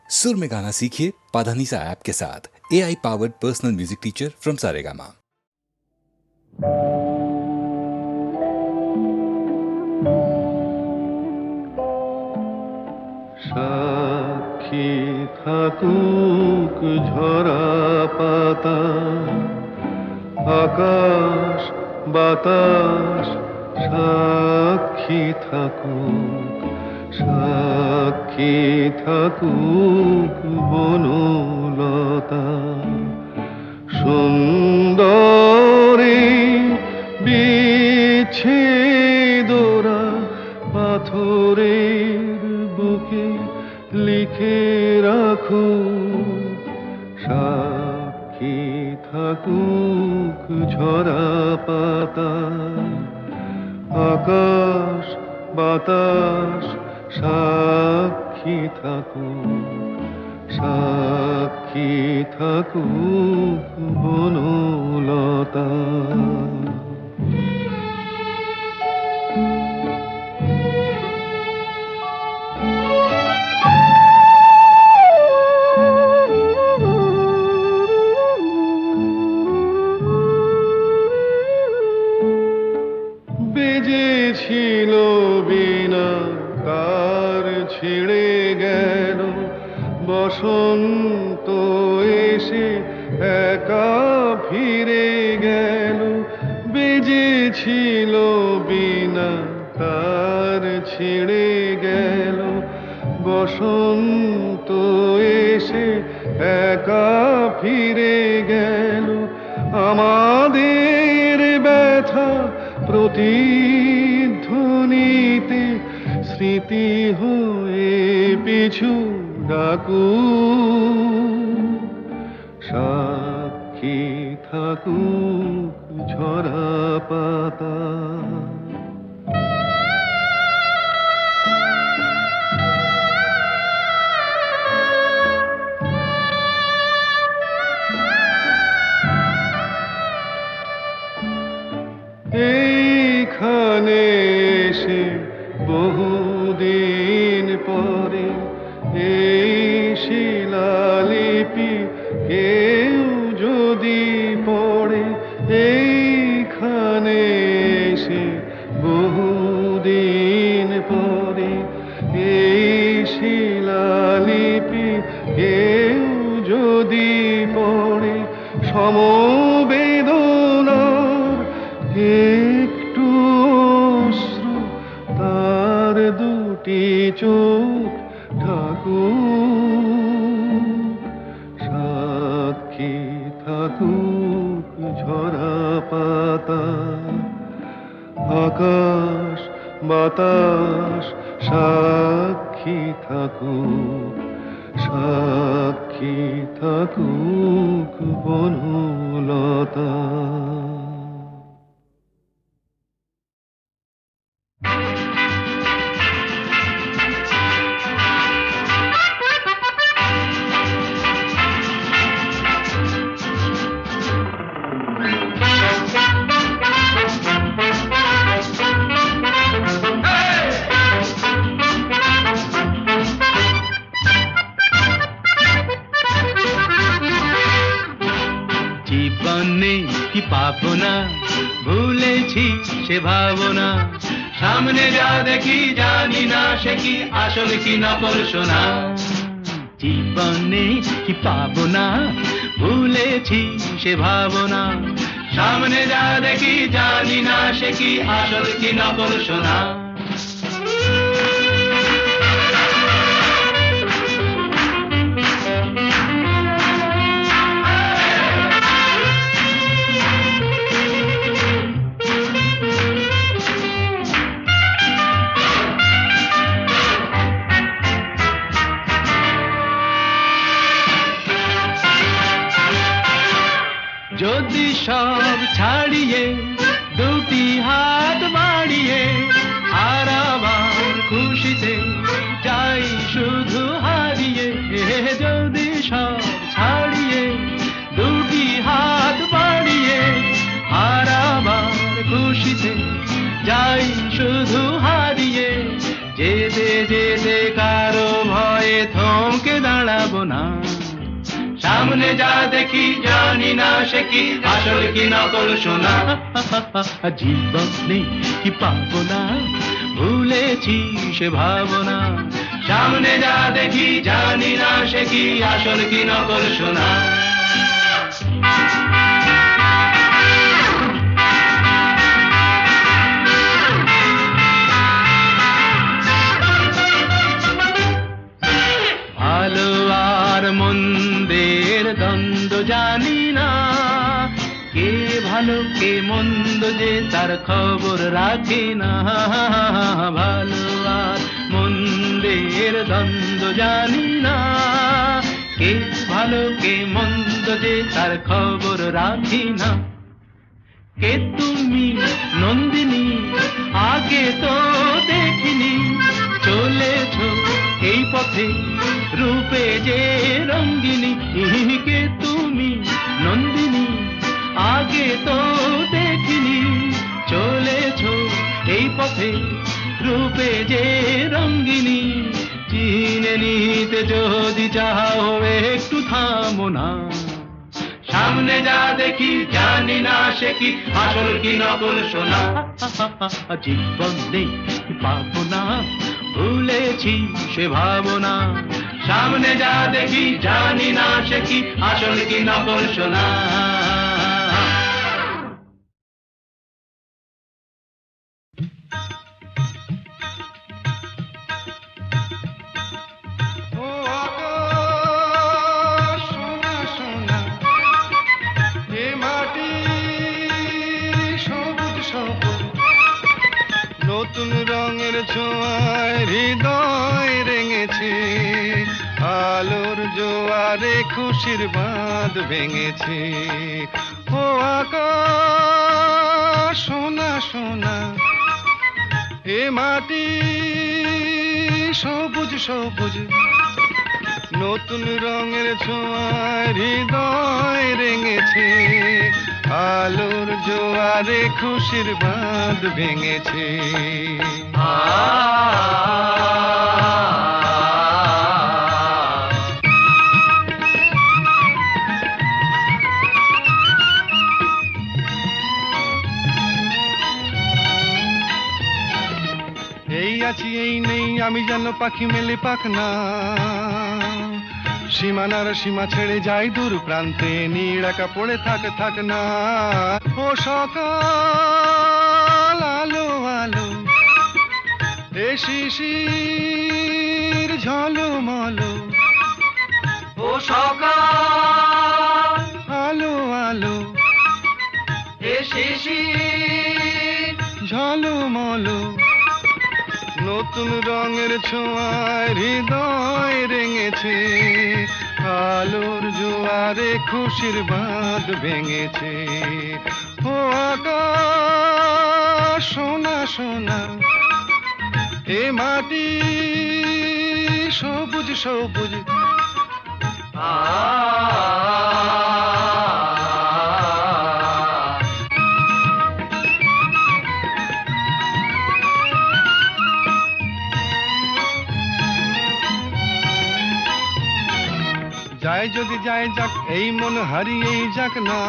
सुर में गाना सीखिए पाधानीसा ऐप के साथ। AI powered personal music teacher from Saregama. সাক্ষী থাকুক ঝরা পাতা, আকাশ বাতাস সাক্ষী থাকুক, সাক্ষী থাকুক বনলতা। সুন্দরী বিচ্ছেদরা পাথরের বুকে লিখে রাখুক, সাক্ষী থাকুক ঝরা পাতা, আকাশ বাতাস সাক্ষী থাকুক, সাক্ষী থাকুক বনলতা। বেজেছিল বিনা তার ছিঁড়ে গেল, বসন্ত এসে একা ফিরে গেল। বেজেছিল বিনা তার ছিঁড়ে গেল, বসন্ত এসে একা ফিরে গেল। আমাদের ব্যথা প্রতিধ্বনিতে স্মৃতি হয়ে পিছু ডাকুক, সাক্ষী থাকুক ঝরা পাতা। এইখানে এসে বহুদিন পরে এই শিলালিপি কেউ যদি পড়ে, এইখানে এসে বহুদিন পরে এই শিলালিপি কেউ যদি পড়ে, সমবেদনার একটু অশ্রু তার দুটি চোখ ঠাকুর, সাক্ষী থাকুক ঝরা পাতা, আকাশ বাতাস সাক্ষী থাকুক, সাক্ষী থাকুক বনলতা। জীবনে কি পাবো না, ভুলেছি সে ভাবনা, সামনে যা দেখি জানি না সে কি আসল কি নকল সোনা। জীবনে কি পাবো না, ভুলেছি সে ভাবনা, সামনে যা দেখি জানি না সে কি আসল কি নকল সোনা। যদি সব ছাড়িয়ে দুটি হাত বাড়িয়ে আর আবার খুশিতে যাই শুধু হারিয়ে, যদি সব ছাড়িয়ে দুটি হাত বাড়িয়ে আর আবার খুশিতে যাই শুধু হারিয়ে, যেতে যেতে কারো ভয়ে থমকে দাঁড়াই। দাঁড়াবো না। সামনে যা দেখি জানি না সে কি আসল কি নকল সোনা। জীবনে কি পাবো না, ভুলেছি সে ভাবনা। সামনে যা দেখি জানি না সে কি আসল কি নকল সোনা। ভালো আর মন্দের দ্বন্দ্ব জানি না, কে ভালো কে মন্দ যে তার খবর রাখি না। ভালো আর মন্দের দ্বন্দ্ব জানি না, কে ভালো কে মন্দ যে তার খবর রাখি না। কে তুমি নন্দিনী আগে তো দেখিনি, চলেছো এই পথে রূপে যে রঙ্গিনী। কে তুমি নন্দিনী আগে তো দেখিনি, চলেছো এই পথে রূপে যে রঙ্গিনী। চিনে নিতে যদি চাও একটু থামো না। সামনে যা দেখি জানি না সে কি আসল কি নকল সোনা। জীবনে পাবো না, ভুলেছি সে ভাবনা। সামনে যা দেখি জানি না সে কি আসল কি নকল সোনা। ও আকাশ সোনা সোনা, এ মাটি সবুজ সবুজ, নতুন রঙের ছোঁয়ায় হৃদয় রেঙেছে। আলোর জোয়ারে খুশির বাঁধ ভেঙেছে। ও আকাশ সোনা সোনা, এ মাটি সবুজ সবুজ, নতুন রঙের ছোঁয়ায় হৃদয় রেঙেছে। আলোর জোয়ারে খুশির বাঁধ ভেঙেছে। এই আছি এই নেই আমি যেন পাখি মেলে পাখনা, সীমানার সীমা ছেড়ে যাই দূর প্রান্তে, নীড়াকা পড়ে থাক না। ও সকাল আলো আলো, এ শিশির ঝলমলো। ও সকাল আলো আলো, এ শিশির ঝলমলো, নতুন রঙের ছোঁয়ায় হৃদয় রেঙেছে। আলোর জোয়ারে খুশির বাঁধ ভেঙেছে। ও আকাশ সোনা সোনা, এ মাটি সবুজ সবুজ। যায় যদি যায় যাক এই মন হারিয়েই যাক না,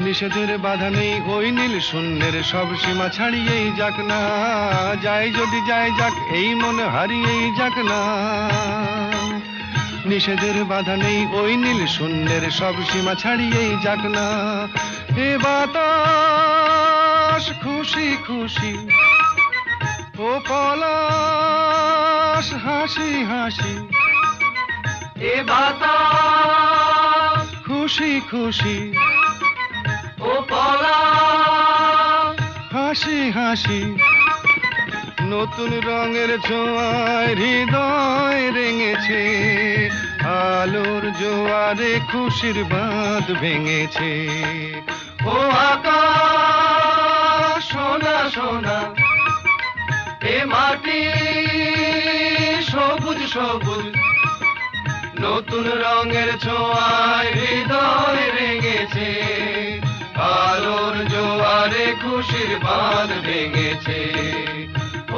নিষেধের বাধা নেই ওই নীল শূন্যের সব সীমা ছাড়িয়েই যাক না। যায় যদি যায় যাক এই মন হারিয়েই যাক না, নিষেধের বাধা নেই ওই নীল শূন্যের সব সীমা ছাড়িয়েই যাক না। এ বাতাস খুশি খুশি, ও পলাশ হাসি হাসি। এ বাতাস খুশি খুশি, ও পলাশ হাসি হাসি, নতুন রঙের ছোঁয়ায় হৃদয় রেঙেছে। আলোর জোয়ারে খুশির বাঁধ ভেঙেছে। ও আকাশ সোনা সোনা, এ মাটি সবুজ সবুজ, নতুন রঙের ছোঁয়ায় হৃদয় রেঙেছে। আলোর জোয়ারে খুশির বাঁধ ভেঙেছে।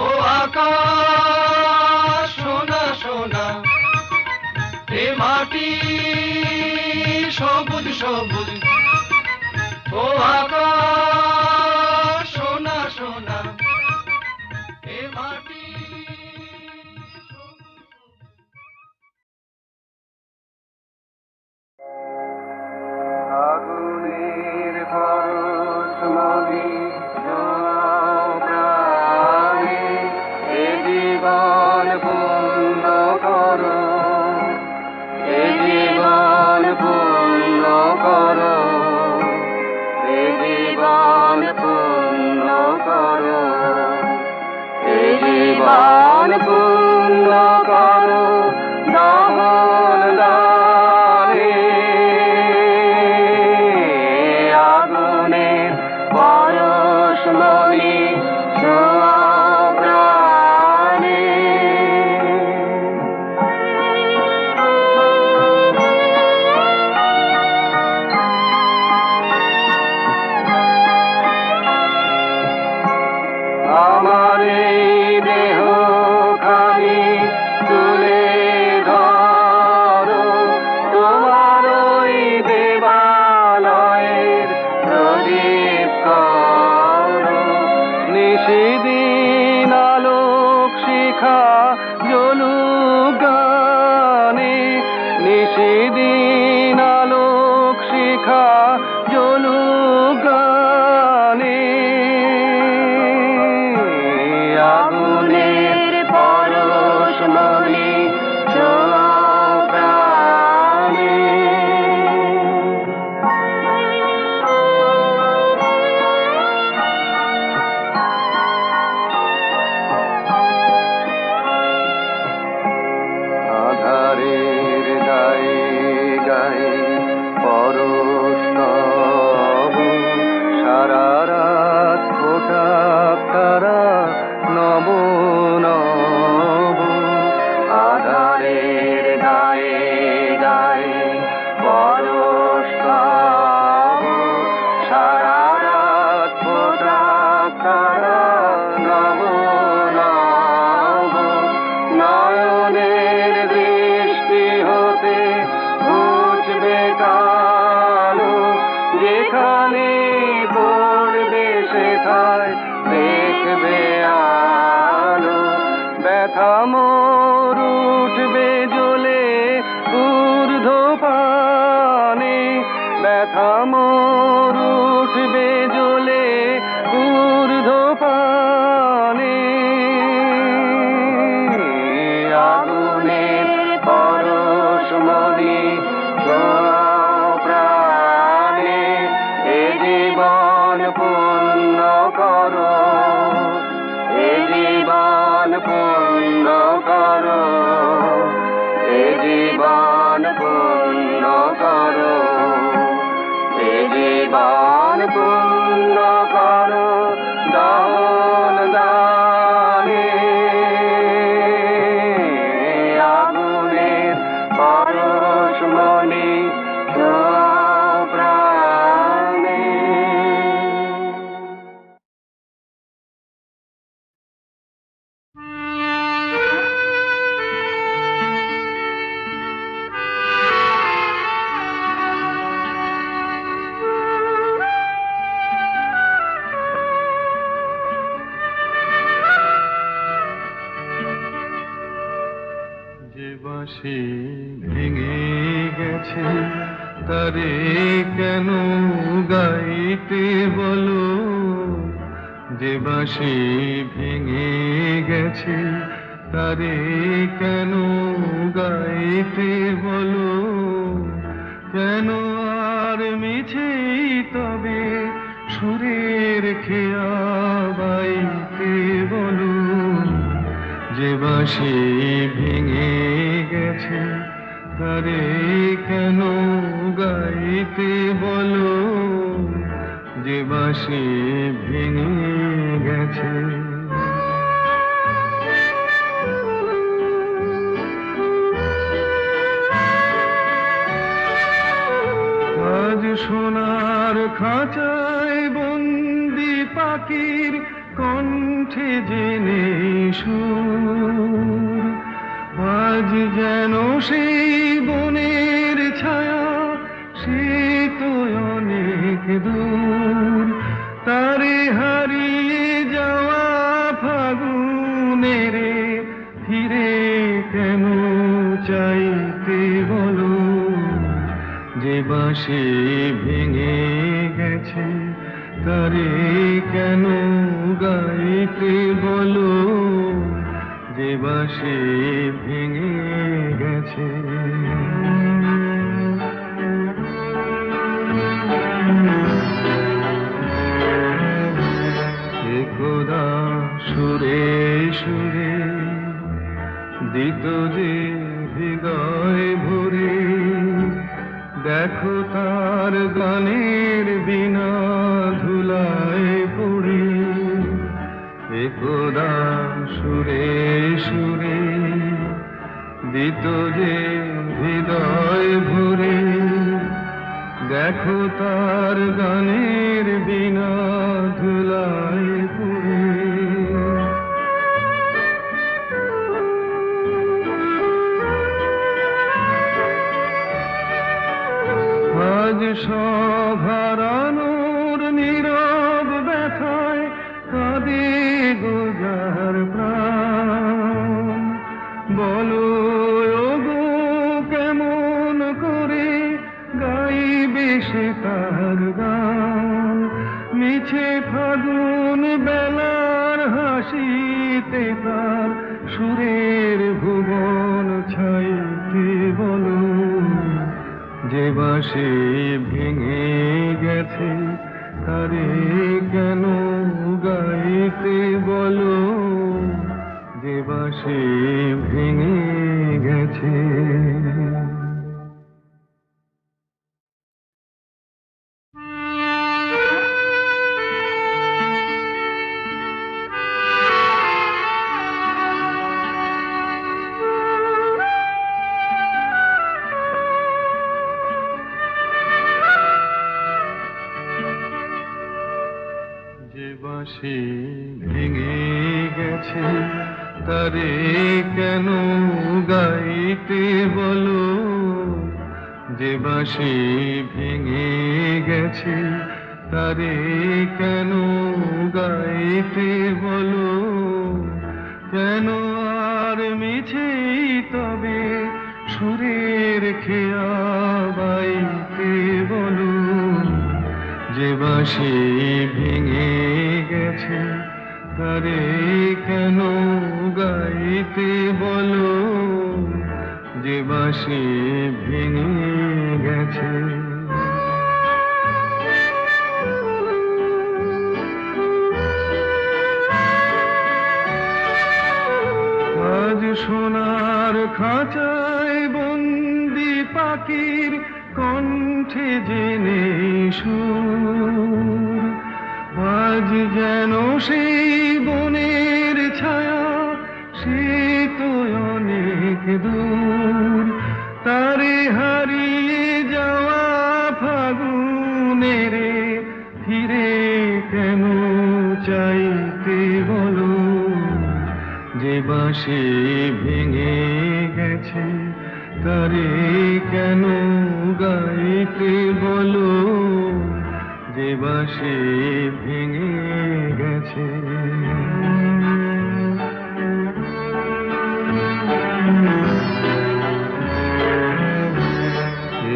ও আকাশ সোনা সোনা, মাটি সবুজ সবুজ, ও আকাশ সোনা সোনা, এ মাটি আগুনের পরশ মনে প্রাণে, এ জীবন পূর্ণ করো, এ জীবন পূর্ণ করো, এ জীবন পূর্ণ করো, এ জীবন পূর্ণ করো, দহন দানে আগুনের পরশ মনে ছোঁয়া প্রাণে। আমার এই দেহ খানি তুলে ধরো, তোমার ওই দেবালয়ের প্রদীপ করো, নিশিদিন আলোক শিখা জ্বলুক গানে, নিশিদিন আলোক শিখা জ্বলুক গানে। আগুনের পরশ মনে ছোঁয়া প্রাণে। আধারের গায়ে গায়ে পরশ তব, সারা রাত ফোটাক তারা নব নব। আধারের গায়ে গায়ে পরশ তব, সারা রাত ফোটাক তারা নব নব। নয়নের দৃষ্টি হতে ঘুচবে কালো, যেখানে পড়বে সেথায় দেখবে আলো। ব্যথা মোর উঠবে জ্বলে ঊর্ধ্বপানে, ব্যথা মোর উঠবে জ্বলে ঊর্ধ্বপানে। আগুনের পরশ মনে ছোঁয়া প্রাণে, এ জীবন পূর্ণ করো, এ জীবন পূর্ণ করো, এ জীবন পূর্ণ করো, এ জীবন পূর্ণ করো, দহন দানে আগুনের পরশ মনে ছোঁয়া প্রাণে। যে বাঁশি ভেঙে গেছে তারে কেন গাইতে বলো, যে বাঁশি ভেঙে গেছে তারে কেন গাইতে বলো। কেন আর মিছেই তবে সুরের খেয়া বাইতে বলো, যে বাঁশি ভেঙে গেছে তারে কেন গাইতে বলো, যে বাঁশি ভেঙে গেছে। আজ সোনার খাঁচায় বন্দি পাখির কণ্ঠে জেনে সুর, আজ যেন সেই বনে সে তো অনেক দূর, তারে হারিয়ে যাওয়া ফাগুনের ফিরে কেন চাইতে বলো, যে বাঁশি ভেঙে গেছে তারে কেন গাইতে বলো, যে বাঁশি ভেঙে গেছে। একদা সুরে সুরে দিত যে হৃদয় ভরে, দেখো তার গানের বিনা ধুলায় পড়ে। একদা সুরে সুরে দিত যে হৃদয় ভরে, দেখো তার গানের বিনা ধুলায় পড়ে। আজ সভারানোর নীরব ব্যথায় কাঁদে গোজার প্রাণ, বলো ওগো কেমন করে গাইবে সে তার গান, মিছে ফাগুন বেলার হাসিতে তার সুরের ভুবন ছাইতে বলো, যে বাঁশি ভেঙে গেছে তারে কেন গাইতে বলো, যে বাঁশি ভেঙে গেছে। বাঁশি ভেঙে গেছে তারে কেন গাইতে বলো, যে বাঁশি ভেঙে গেছে তারে কেন গাইতে বলো, কেন আর মিছেই তবে সুরের খেয়া বাইতে বলো, যে বাঁশি ভেঙে গেছে তারে কেন গাইতে বলো, যে বাঁশি ভেঙে গেছে। আজ সোনার খাঁচায় বন্দি পাখির কণ্ঠে জেনে সুর, আজ যেন সেই বনের ছায়া সে তো অনেক দূর, তারে হারিয়ে যাওয়া ফাগুনের ফিরে কেন চাইতে বলো, যে বাঁশি ভেঙে গেছে তারে কেন গাইতে বলো, যে বাঁশি ভেঙে গেছে।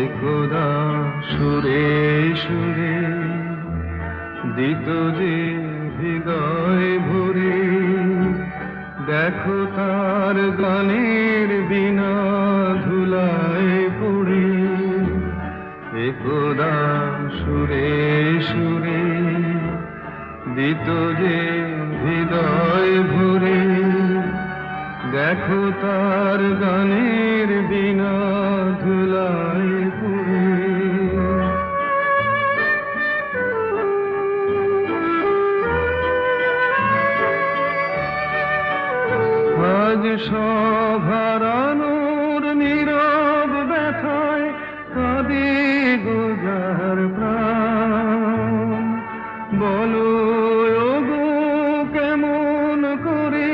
একদা সুরে সুরে দিত যে হৃদয় ভরে, দেখো তার গানের বিনা ধুলায় পড়ে। একদা সুরে সুরে দিত যে হৃদয় ভরে, দেখো তার গানের বিনা ধুলায় পড়ে। আজ সভারানোর নীরব ব্যথায় কাঁদে গোজার প্রাণ, বলো ওগো কেমন করে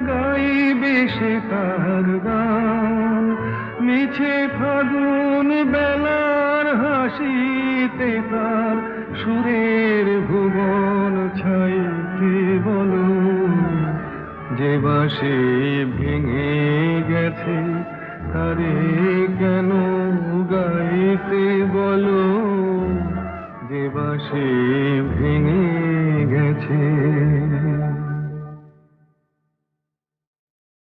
গাইবে সে তার গান, মিছে ফাগুন বেলার হাসি বাঁশিতে তার সুরের ভুবন ছাইতে বলো, যে বাঁশি ভেঙে গেছে তারে কেন গাইতে বলো, যে বাঁশি ভেঙে গেছে।